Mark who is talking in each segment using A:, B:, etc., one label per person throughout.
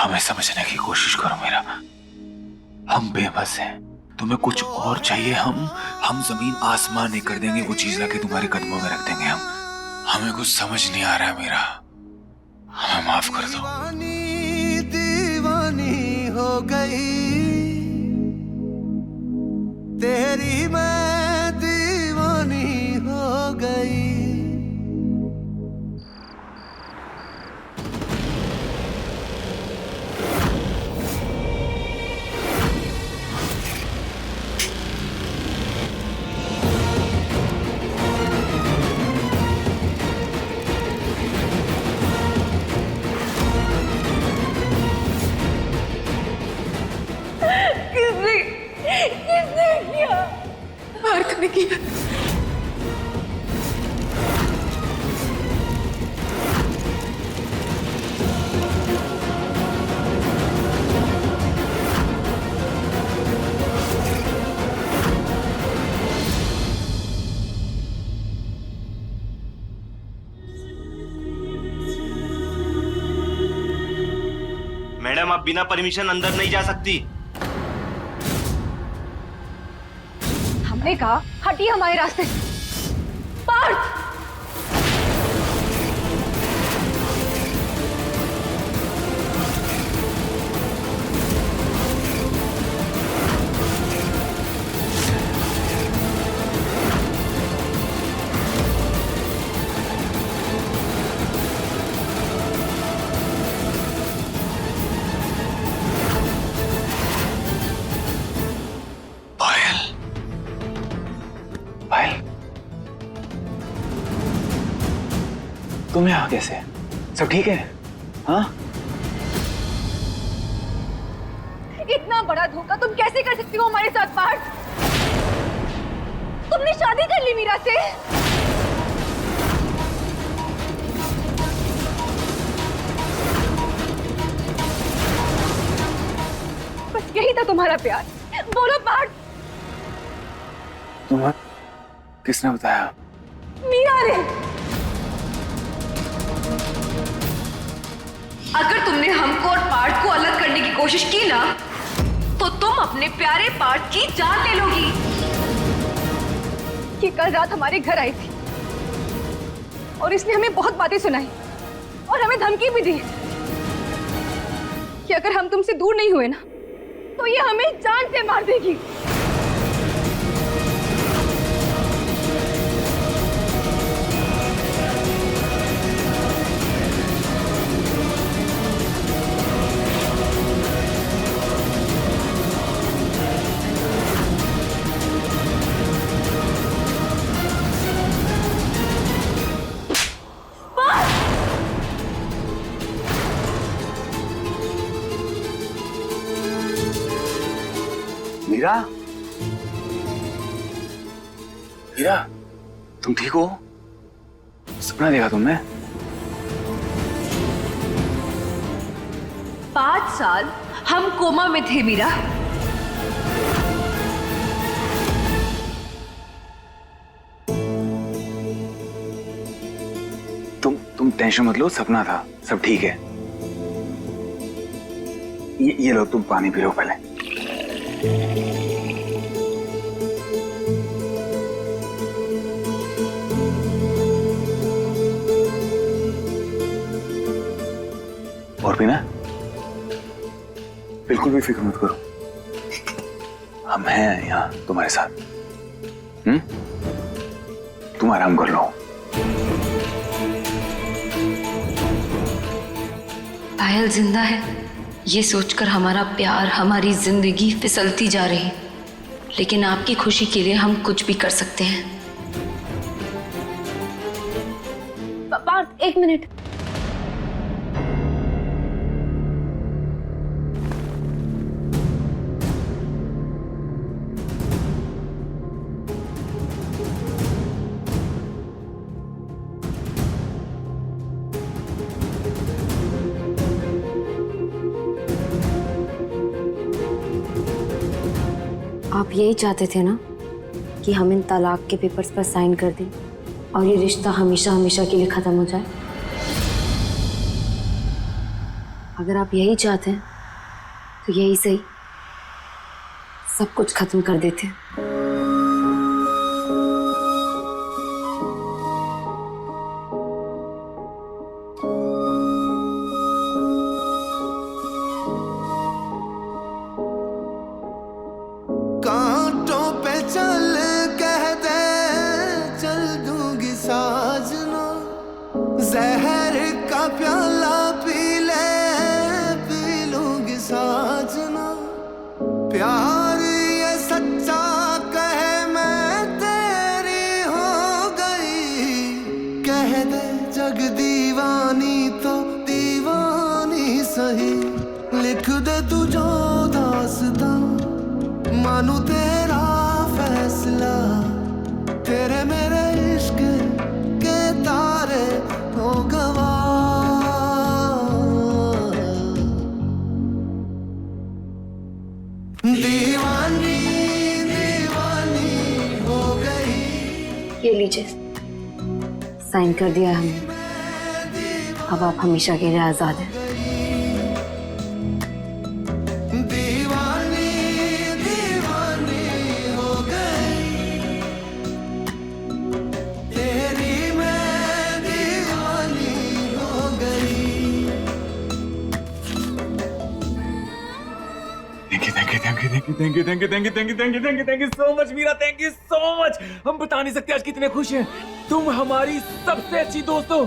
A: हमें समझने की कोशिश करो मीरा। हम बेबस हैं, तुम्हें कुछ और चाहिए, हम जमीन आसमान नहीं कर देंगे, वो चीज लाके तुम्हारे कदमों में रख देंगे। हमें कुछ समझ नहीं आ रहा है मीरा, हमें माफ कर दो।
B: दीवानी हो गई तेरी, मैं दीवानी हो गई।
C: किसने किया? भारत ने किया।
D: मैडम, आप बिना परमिशन अंदर नहीं जा सकती।
C: हमने कहा हटिए हमारे रास्ते से। पार्थ!
A: तुम यहाँ कैसे? सब ठीक है? हाँ?
C: इतना बड़ा धोखा तुम कैसे कर सकती हो हमारे साथ पार्थ? तुमने शादी कर ली मीरा से। बस यही था तुम्हारा प्यार? बोलो पार्थ।
A: तुम्हें किसने बताया?
C: मीरा ने। अगर तुमने हमको और पार्थ को अलग करने की कोशिश की ना, तो तुम अपने प्यारे पार्थ की जान ले लोगी। ये कल रात हमारे घर आई थी और इसने हमें बहुत बातें सुनाई और हमें धमकी भी दी कि अगर हम तुमसे दूर नहीं हुए ना, तो ये हमें जान से मार देगी।
A: मीरा, मीरा, तुम ठीक हो? सपना देखा तुमने?
C: 5 साल हम कोमा में थे मीरा।
A: तुम टेंशन मत लो, सपना था, सब ठीक है। ये लो, तुम पानी पी लो पहले। और पीना? बिल्कुल भी फिक्र मत करो, हम हैं यहाँ तुम्हारे साथ। तुम आराम कर लो।
E: पायल जिंदा है, ये सोचकर हमारा प्यार, हमारी जिंदगी फिसलती जा रही, लेकिन आपकी खुशी के लिए हम कुछ भी कर सकते हैं।
C: पार्थ, 1 मिनट।
E: आप यही चाहते थे ना कि हम इन तलाक के पेपर्स पर साइन कर दें और ये रिश्ता हमेशा हमेशा के लिए खत्म हो जाए। अगर आप यही चाहते हैं तो यही सही, सब कुछ खत्म कर देते हैं।
B: कांटों पे चल कह दे चल दूंगी साजना, जहर का प्याला पी लूंगी साजना। प्यार ये सच्चा कहे मैं तेरी हो गई, कह दे जग दीवानी तो दीवानी सही। लिख दे तू जो दास्तां, मानू तेरा फैसला, तेरे मेरे इश्क के तारे हो गवा। दीवानी दीवानी हो गई।
E: ये लीजिए, साइन कर दिया हमने, अब आप हमेशा के लिए आजाद हैं।
B: दीवानी दीवानी हो गई, तेरी मैं दीवानी हो गई।
A: Thank you so much Meera, thank you so much. हम बता नहीं सकते आज कितने खुश हैं। तुम हमारी सबसे अच्छी दोस्त हो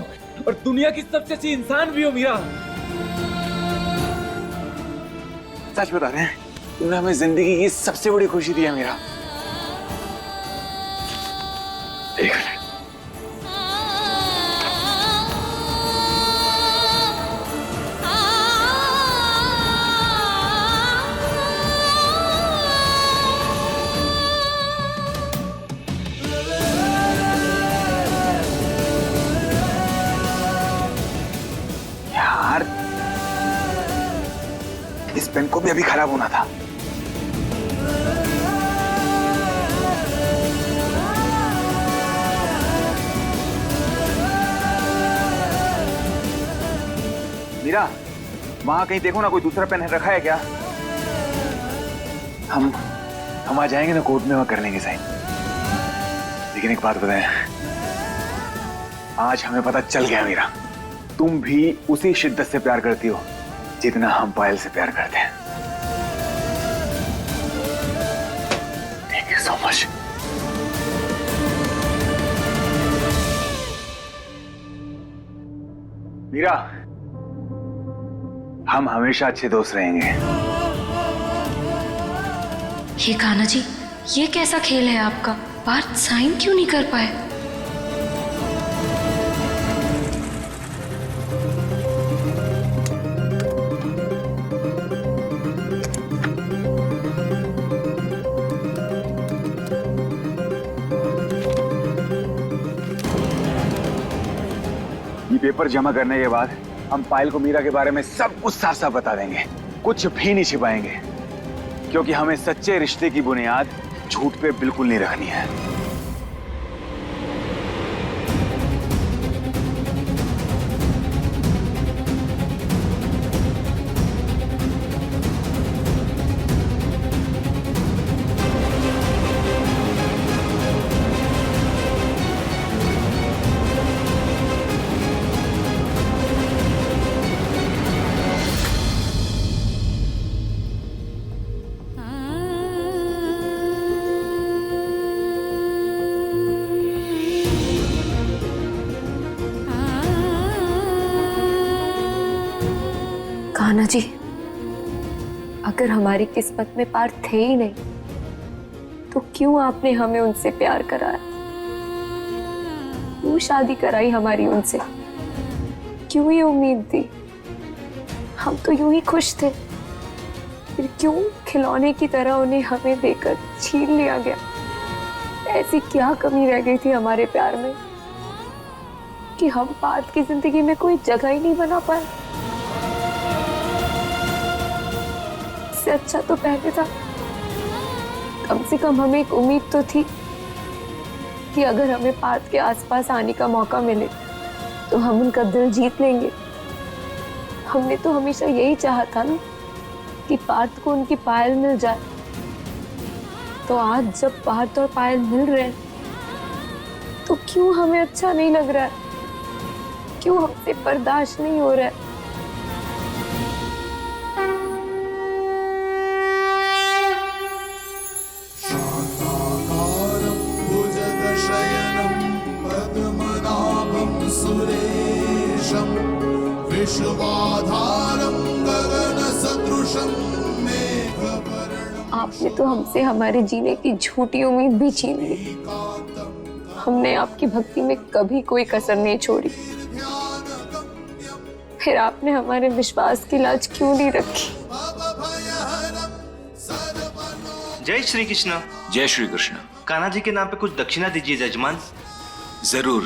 A: और दुनिया की सबसे अच्छी इंसान भी हो मीरा। सच बता रहे हैं, तुमने हमें जिंदगी की सबसे बड़ी खुशी दी है मीरा। एक मिनट, यार इस पेन को भी अभी खराब होना था। मीरा, वहां कहीं देखो ना, कोई दूसरा पेन रखा है क्या? हम आ जाएंगे ना कोर्ट में, वहां कर लेंगे साइन। लेकिन एक बात बताएं, आज हमें पता चल गया मीरा, तुम भी उसी शिद्दत से प्यार करती हो जितना हम पायल से प्यार करते हैं। Thank you so much. Meera, हम हमेशा अच्छे दोस्त रहेंगे।
E: ये कान्हा जी, ये कैसा खेल है आपका? पार्थ साइन क्यों नहीं कर पाए?
A: ये पेपर जमा करने के बाद हम पायल को मीरा के बारे में सब कुछ साफ साफ बता देंगे, कुछ भी नहीं छिपाएंगे, क्योंकि हमें सच्चे रिश्ते की बुनियाद झूठ पे बिल्कुल नहीं रखनी है।
E: कान्हा जी, अगर हमारी किस्मत में पार्थ थे ही नहीं तो क्यों आपने हमें उनसे प्यार कराया? क्यों शादी कराई हमारी उनसे? क्यों ये उम्मीद दी? हम तो यूं ही खुश थे, फिर क्यों खिलौने की तरह उन्हें हमें देकर छीन लिया गया? ऐसी क्या कमी रह गई थी हमारे प्यार में कि हम पार्थ की जिंदगी में कोई जगह ही नहीं बना पाए? इससे अच्छा तो पहले था, कम से कम हमें एक उम्मीद तो थी कि अगर हमें पार्थ के आसपास आने का मौका मिले तो हम उनका दिल जीत लेंगे। हमने तो हमेशा यही चाहा था ना कि पार्थ को उनकी पायल मिल जाए। तो आज जब पार्थ और पायल मिल रहे हैं तो क्यों हमें अच्छा नहीं लग रहा है? क्यों हमसे बर्दाश्त नहीं हो रहा है?
B: भुजगशयनं पद्मनाभं सुरेशं विश्वाधारं गगनसदृशं मेघवर्णं।
E: आपने तो हमसे हमारे जीने की झूठी उम्मीद भी छीन ली। हमने आपकी भक्ति में कभी कोई कसर नहीं छोड़ी, फिर आपने हमारे विश्वास की लाज क्यों नहीं रखी?
D: जय श्री कृष्ण।
A: जय श्री कृष्ण।
D: कान्हा जी के नाम पे कुछ दक्षिणा दीजिए जजमान।
A: जरूर।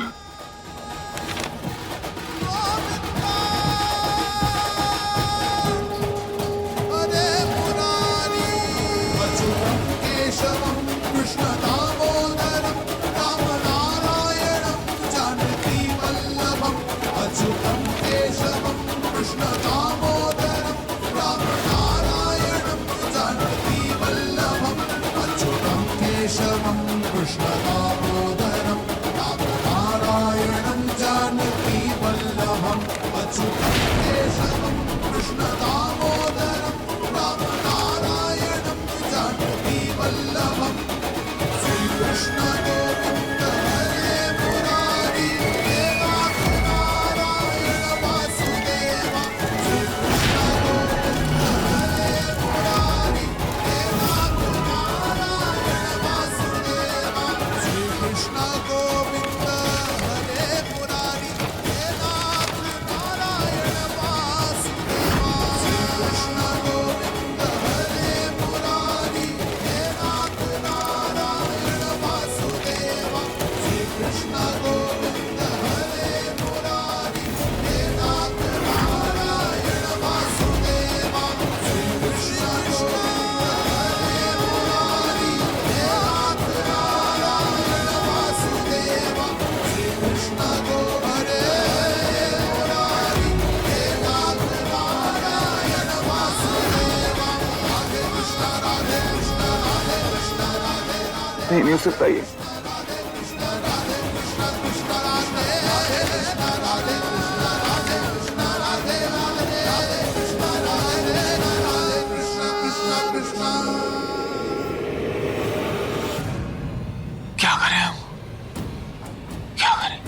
B: हरे मुरारी अच्युतं केशवं कृष्ण दामोदरं रामनारायणं जानकी वल्लभम्। अच्युतं केशवं कृष्ण दामोदरं रामनारायणं जानकी वल्लभम्। अच्युतं केशवं कृष्ण दामोदरं रामनारायणं जानकी वल्लभम्। अच्युतं केशवं कृष्ण दामोदरं रामनारायणं जानकी वल्लभम्। श्री कृष्ण गोविंद हरे मुरारी हे नाथ नारायण वासुदेव। श्री कृष्ण गोविंद हरे मुरारी हे नाथ नारायण वासुदेव। श्री कृष्ण गोविंद हरे मुरारी हे नाथ नारायण वासुदेव। श्री कृष्ण गोविंद हरे मुरारी हे नाथ नारायण वासुदेव। श्री कृष्ण गोविंद हरे मुरारी हे नाथ नारायण वासुदेव। श्री कृष्ण गोविंद हरे मुरारी हे नाथ नारायण वासुदेव। श्री कृष्ण गो हरे मुरारी हे नाथ नारायण वासुदेव। राधे कृष्ण राधे कृष्ण राधे कृष्ण राधे राधे।
A: नहीं हो सकता ये। क्या करें हम? क्या करें?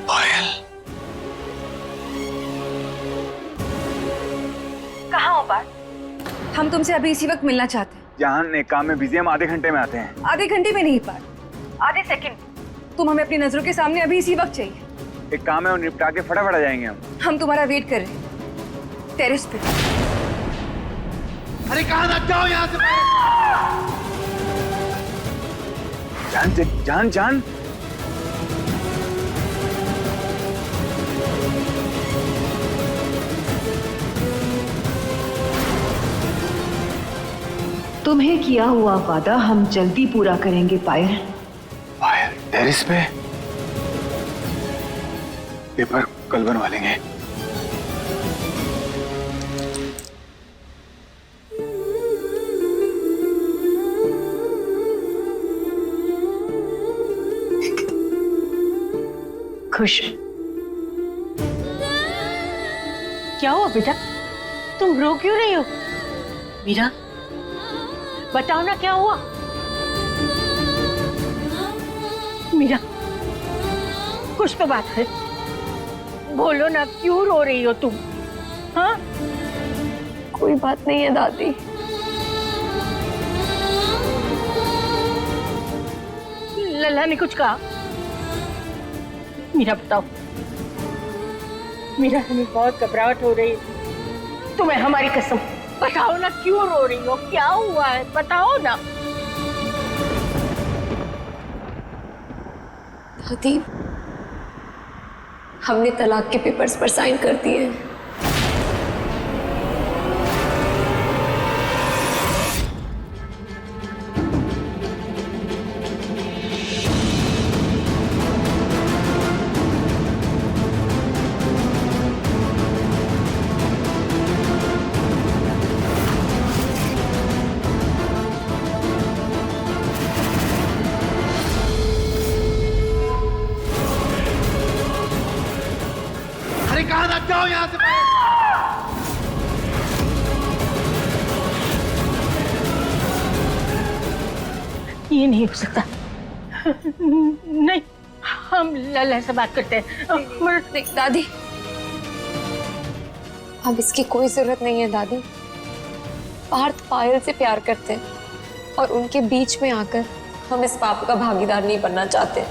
A: पायल,
C: कहाँ हो पार्थ? हम तुमसे अभी इसी वक्त मिलना चाहते हैं।
A: जान एक काम में बिजी, हम आधे घंटे में आते हैं।
C: आधे घंटे में नहीं पार्थ, आधे सेकंड। तुम हमें अपनी नजरों के सामने अभी इसी वक्त चाहिए।
A: एक काम है, वो निपटा के फटाफट आ जाएंगे हम।
C: हम तुम्हारा वेट कर रहे हैं टेरेस पे।
B: अरे कहाँ मत जाओ यहाँ से।
A: जान जान जान।
F: तुम्हें किया हुआ वादा हम जल्दी पूरा करेंगे पायल।
A: पायल टेरिस पे पेपर कल बनवा लेंगे।
F: खुश? क्या हुआ बेटा, तुम रो क्यों रही हो? मीरा बताओ ना क्या हुआ। मीरा कुछ तो बात है, बोलो ना, क्यों रो रही हो तुम? हाँ
E: कोई बात नहीं है दादी।
F: लल्ला ने कुछ कहा? मीरा बताओ। मीरा हमें बहुत घबराहट हो रही है, तुम्हें हमारी कसम बताओ ना, क्यों रो रही हो? क्या हुआ है बताओ ना।
E: दादी हमने तलाक के पेपर्स पर साइन कर दिए हैं।
B: जाओ यहाँ से।
F: ये नहीं हो सकता। नहीं, हम लल्ला से बात करते हैं।
E: नहीं दादी, अब इसकी कोई जरूरत नहीं है दादी। पार्थ पायल से प्यार करते हैं और उनके बीच में आकर हम इस पाप का भागीदार नहीं बनना चाहते।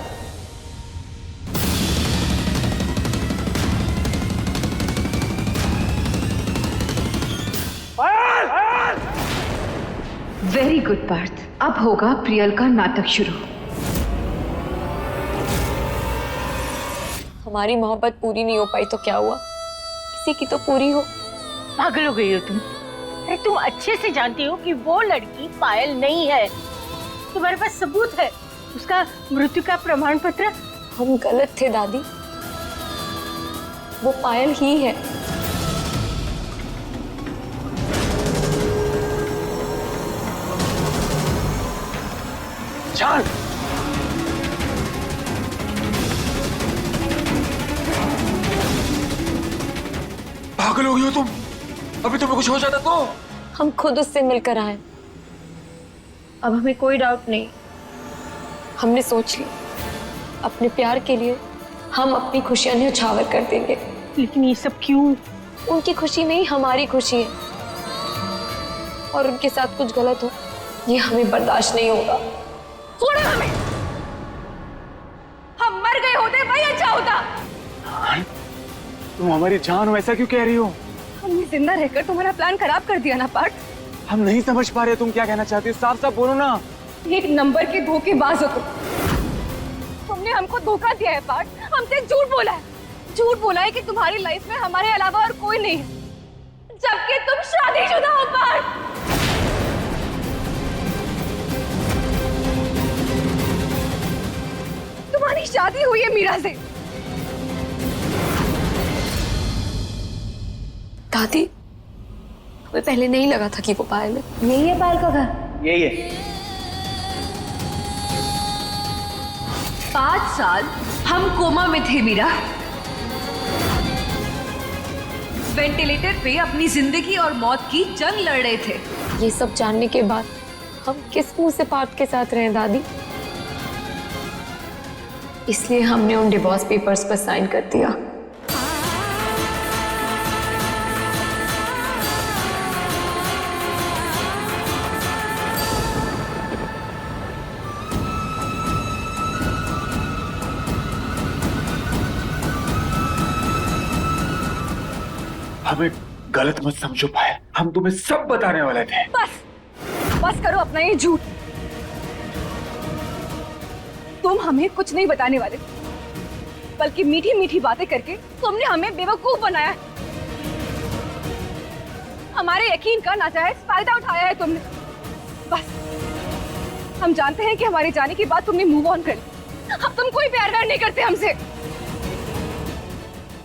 C: वेरी गुड पार्थ, अब होगा प्रियल का नाटक शुरू।
E: हमारी मोहब्बत पूरी नहीं हो पाई तो क्या हुआ, किसी की तो पूरी हो।
F: पागल हो गई हो तुम। अरे तुम अच्छे से जानती हो कि वो लड़की पायल नहीं है। तुम्हारे पास सबूत है, उसका मृत्यु का प्रमाण पत्र।
E: हम गलत थे दादी, वो पायल ही है।
A: जान, पागल हो गई हो तुम? अभी तुम्हें कुछ हो जाता तो?
E: हम खुद उससे मिलकर आए, अब हमें कोई डाउट नहीं। हमने सोच लिया, अपने प्यार के लिए हम अपनी खुशियां न्यौछावर कर देंगे।
F: लेकिन ये सब क्यों?
E: उनकी खुशी में ही हमारी खुशी है, और उनके साथ कुछ गलत हो ये हमें बर्दाश्त नहीं होगा।
C: छोड़ो हमें, हम मर गए होते भाई अच्छा होता।
A: तुम हमारी जान हो, ऐसा क्यों कह रही हो?
C: हमने जिंदा रहकर तुम्हारा प्लान खराब कर दिया ना पार्थ।
A: हम नहीं समझ पा रहे तुम क्या कहना चाहती हो, साफ साफ बोलो ना।
C: एक नंबर के धोखेबाज हो तुम। तुमने हमको धोखा दिया है पार्थ, हमसे झूठ बोला है। झूठ बोला है कि तुम्हारी लाइफ में हमारे अलावा और कोई नहीं है, जबकि तुम शादीशुदा हो पार्थ। तुम्हारी शादी हुई है मीरा से।
E: दादी, हमें पहले नहीं लगा था कि वो पायल है।
C: यही है पायल का घर?
A: यही है।
C: 5 साल हम कोमा में थे मीरा, वेंटिलेटर पे अपनी जिंदगी और मौत की जंग लड़ रहे थे।
E: ये सब जानने के बाद हम किस मुंह से पार्थ के साथ रहे दादी? इसलिए हमने उन डिवोर्स पेपर्स पर साइन कर दिया।
A: हमें गलत मत समझो पायल, हम तुम्हें सब बताने वाले थे।
C: बस करो अपना ये झूठ। तुम हमें कुछ नहीं बताने वाले, बल्कि मीठी मीठी बातें करके तुमने हमें बेवकूफ बनाया है। हमारे यकीन का नाजायज फायदा उठाया है तुमने। बस हम जानते हैं कि हमारे जाने के बाद तुमने मूव ऑन कर लिया। अब तुम कोई प्यार व्यार नहीं करते हमसे।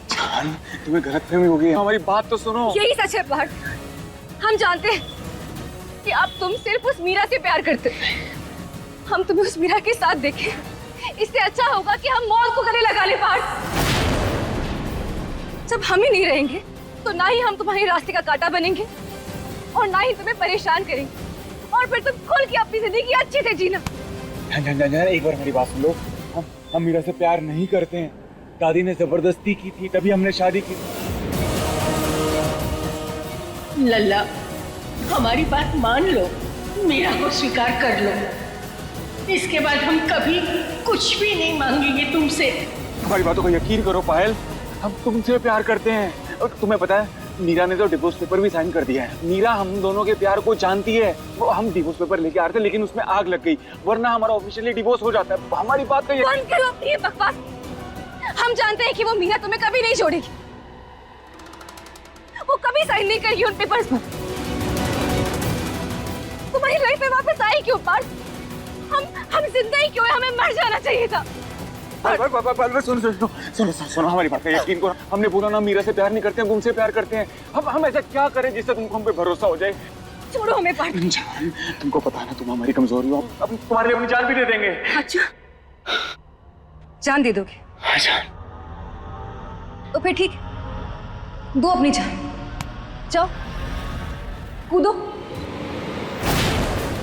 A: जान, तुम्हें गलतफहमी हो गई है, हमारी बात तो सुनो।
C: यही सच है पार्थ, हम जानते हैं कि अब तुम सिर्फ उस मीरा से प्यार करते हो। हम तुम्हें उस मीरा के साथ देखें, इससे अच्छा होगा कि हम मौत को गले लगा ले पार्थ। जब हम ही नहीं रहेंगे तो ना ही हम तुम्हारे रास्ते का कांटा बनेंगे और ना ही तुम्हें परेशान करेंगे, और फिर तुम खुल के अपनी जिंदगी अच्छे से जीना।
A: एक बार मेरी बात सुन लो। हम मीरा से प्यार नहीं करते हैं, दादी ने जबरदस्ती की थी तभी हमने शादी की।
F: लल्ला, हमारी बात मान लो, मीरा को स्वीकार कर लो। इसके बाद हम कभी कुछ भी नहीं मांगेंगे तुमसे।
A: हमारी बातों को यकीन करो पायल, हम तुमसे प्यार करते हैं। और तुम्हें पता है, मीरा ने तो डिवोर्स पेपर भी साइन कर दिया है। मीरा हम दोनों के प्यार को जानती है। वो हम डिवोर्स पेपर लेके आ रहे थे, लेकिन उसमें आग लग गई, वरना हमारा ऑफिशियली डिवोर्स हो जाता है। हमारी बात का
C: बंद करो अपनी ये बकवास। हम जानते हैं कि वो मीरा तुम्हें कभी नहीं छोड़ेगी, वो कभी साइन नहीं करेगी उन पेपर्स पर। तुम्हारी लाइफ में वापस आई क्यों पार्थ? हम जिंदा ही क्यों है? हमें मर जाना चाहिए था।
A: सुनो हमारी बात का यकीन करो। हमने बोला ना मीरा से प्यार नहीं करते, हम तुमसे प्यार करते हैं। हम ऐसा क्या करें जिससे तुमको हम पे भरोसा हो जाए?
C: छोड़ो हमें पार्थ।
A: जान, तुमको पता है ना तुम हमारी कमजोरी हो, अब तुम्हारे लिए अपनी जान भी दे देंगे।
C: अच्छा, जान दे दोगे?
A: हाँ जान।
C: तो फिर ठीक, दो अपनी जान, जाओ कूदो।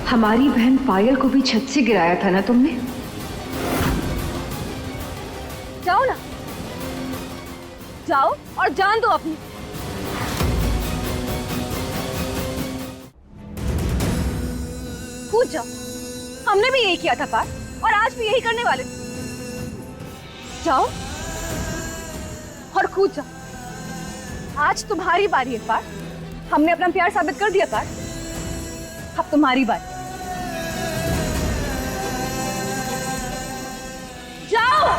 G: हमारी बहन पायल को भी छत से गिराया था ना तुमने?
C: जाओ ना, जाओ और जान दो अपनी। कूद जाओ, हमने भी यही किया था पार, और आज भी यही करने वाले। जाओ और कूद जाओ। आज तुम्हारी बारी है पार, हमने अपना प्यार साबित कर दिया पार, अब तुम्हारी बारी। जाओ।